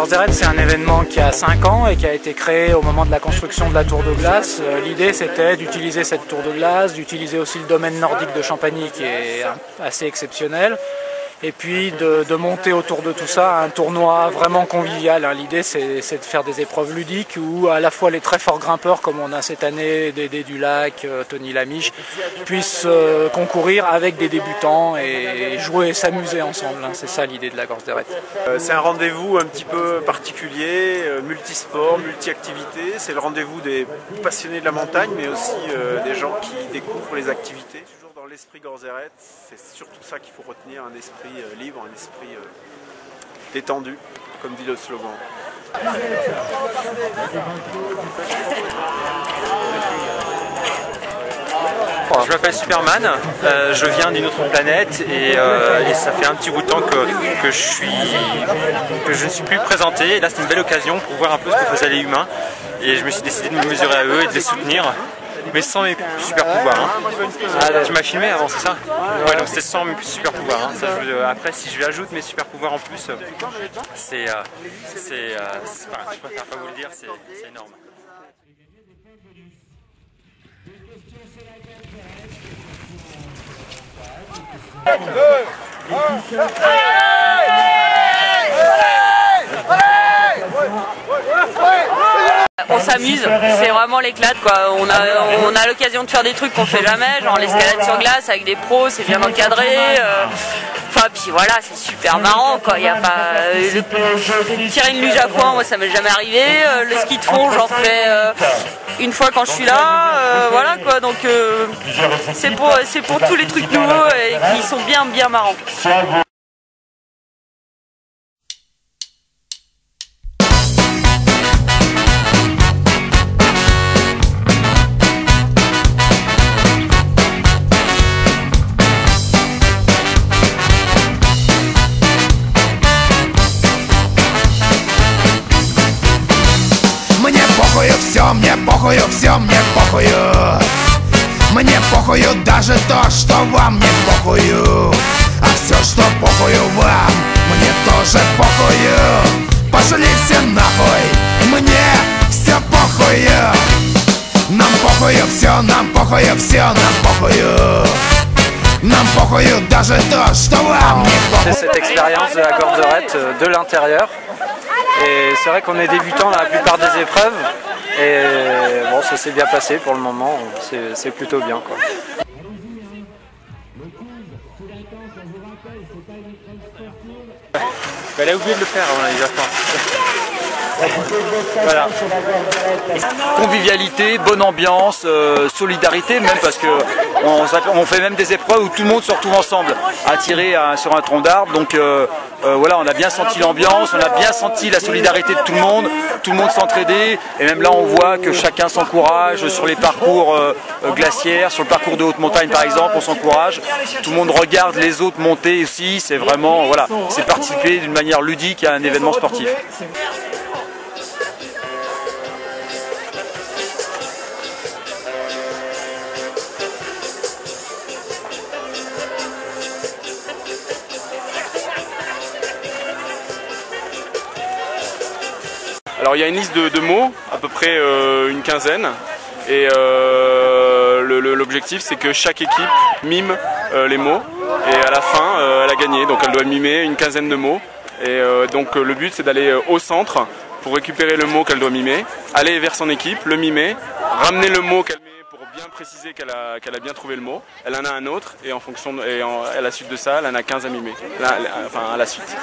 Gorse des Raids, c'est un événement qui a 5 ans et qui a été créé au moment de la construction de la tour de glace. L'idée, c'était d'utiliser cette tour de glace, d'utiliser aussi le domaine nordique de Champagny qui est assez exceptionnel, et puis de monter autour de tout ça un tournoi vraiment convivial. L'idée, c'est de faire des épreuves ludiques où à la fois les très forts grimpeurs, comme on a cette année, Dédé du Lac, Tony Lamiche, puissent concourir avec des débutants et jouer et s'amuser ensemble. C'est ça l'idée de la Gorse des Raids. C'est un rendez-vous un petit peu particulier, multisport, multi-activités. C'est le rendez-vous des passionnés de la montagne, mais aussi des gens qui découvrent les activités. Dans l'esprit Gorse des Raids, c'est surtout ça qu'il faut retenir, un esprit libre, un esprit détendu, comme dit le slogan. Je m'appelle Superman, je viens d'une autre planète et ça fait un petit bout de temps que je ne suis plus présenté. Et là, c'est une belle occasion pour voir un peu ce que faisaient les humains, et je me suis décidé de me mesurer à eux et de les soutenir. Mais sans mes super pouvoirs. Hein. Tu m'as filmé avant, c'est ça? Ouais, donc c'était sans mes super pouvoirs. Hein. Ça, après, si je lui ajoute mes super pouvoirs en plus, je préfère pas vous le dire, c'est énorme. On s'amuse, c'est vraiment l'éclate quoi. On a l'occasion de faire des trucs qu'on fait jamais, genre l'escalade sur glace avec des pros, c'est bien encadré. Enfin puis voilà, c'est super marrant quoi. Y a pas tirer une luge à foin, moi ça m'est jamais arrivé. Le ski de fond, j'en fais une fois quand je suis là. Voilà quoi. Donc c'est pour tous les trucs nouveaux et qui sont bien marrants. Мне похую. Мне похую даже то, что вам не похую. А все, что похую вам, мне тоже похую. Пошли все нахуй, мне все похую. Нам похую все, нам похую все, нам pохую. Нам похую даже то, что вам не похую. C'est cette expérience de la Gorse des Raids de l'intérieur. Et c'est vrai qu'on est débutant dans la plupart des épreuves. Et bon, ça s'est bien passé pour le moment, c'est plutôt bien quoi. Elle a oublié de le faire avant les enfants. Voilà. Convivialité, bonne ambiance, solidarité même, parce que on fait même des épreuves où tout le monde se retrouve ensemble à tirer sur un tronc d'arbre. Donc voilà, on a bien senti l'ambiance, on a bien senti la solidarité de tout le monde s'entraider, et même là on voit que chacun s'encourage sur les parcours glaciaires, sur le parcours de haute montagne par exemple, on s'encourage, tout le monde regarde les autres monter aussi, c'est vraiment, voilà, c'est participer d'une manière ludique à un événement sportif. Alors il y a une liste de mots, à peu près une quinzaine, et l'objectif c'est que chaque équipe mime les mots, et à la fin elle a gagné, donc elle doit mimer une quinzaine de mots, et donc le but c'est d'aller au centre pour récupérer le mot qu'elle doit mimer, aller vers son équipe, le mimer, ramener le mot qu'elle met pour bien préciser qu'elle a bien trouvé le mot, elle en a un autre, et à la suite de ça elle en a 15 à mimer, enfin à la suite.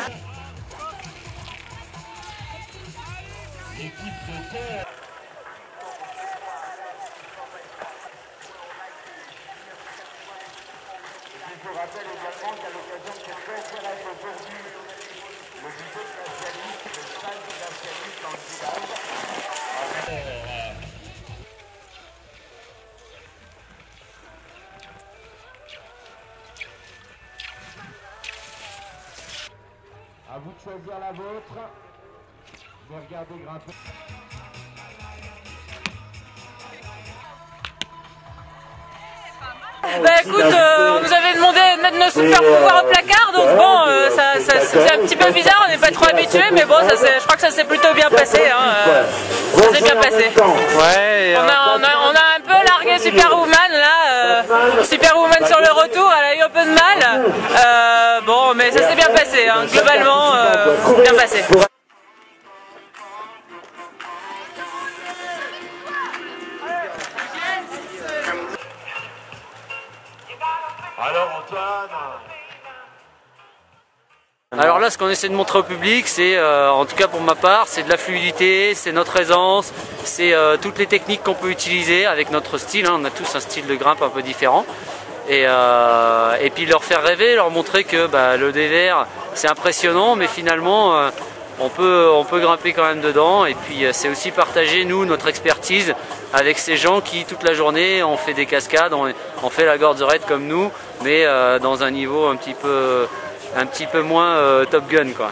Je rappelle également qu'à l'occasion de cette fête reste aujourd'hui le musée spatialiste, le stade spatialiste dans le village. À vous de choisir la vôtre. Je vais regarder grimper. Bah écoute, on nous avait demandé de mettre nos super pouvoirs au placard, première, donc bon, c'est un petit peu bizarre, on n'est pas trop habitué, mais bon, je crois que ça s'est plutôt bien passé. Hein, ça s'est bien passé. Ouais, on a un peu largué Superwoman là, Superwoman sur le retour, elle a eu un peu de mal. Bon, mais ça s'est bien passé, hein, globalement, bien passé. Alors Antoine. Alors là, ce qu'on essaie de montrer au public, c'est, en tout cas pour ma part, c'est de la fluidité, c'est notre aisance, c'est toutes les techniques qu'on peut utiliser avec notre style. Hein. On a tous un style de grimpe un peu différent. Et puis leur faire rêver, leur montrer que le dévers, c'est impressionnant, mais finalement, on peut grimper quand même dedans. Et puis c'est aussi partager, nous, notre expertise avec ces gens qui, toute la journée, ont fait des cascades, on fait la Gorze Raid comme nous, mais dans un niveau un petit peu moins Top Gun, quoi.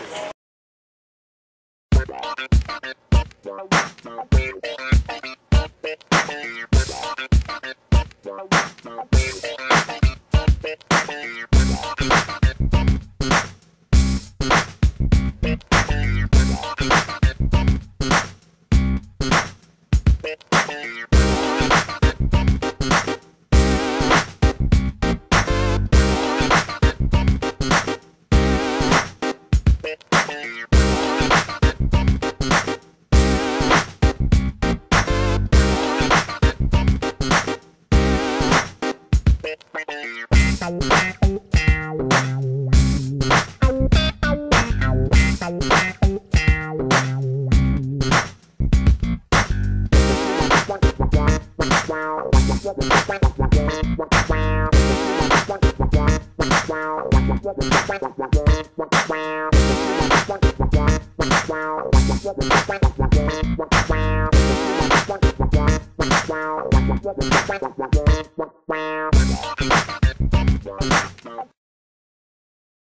Wow.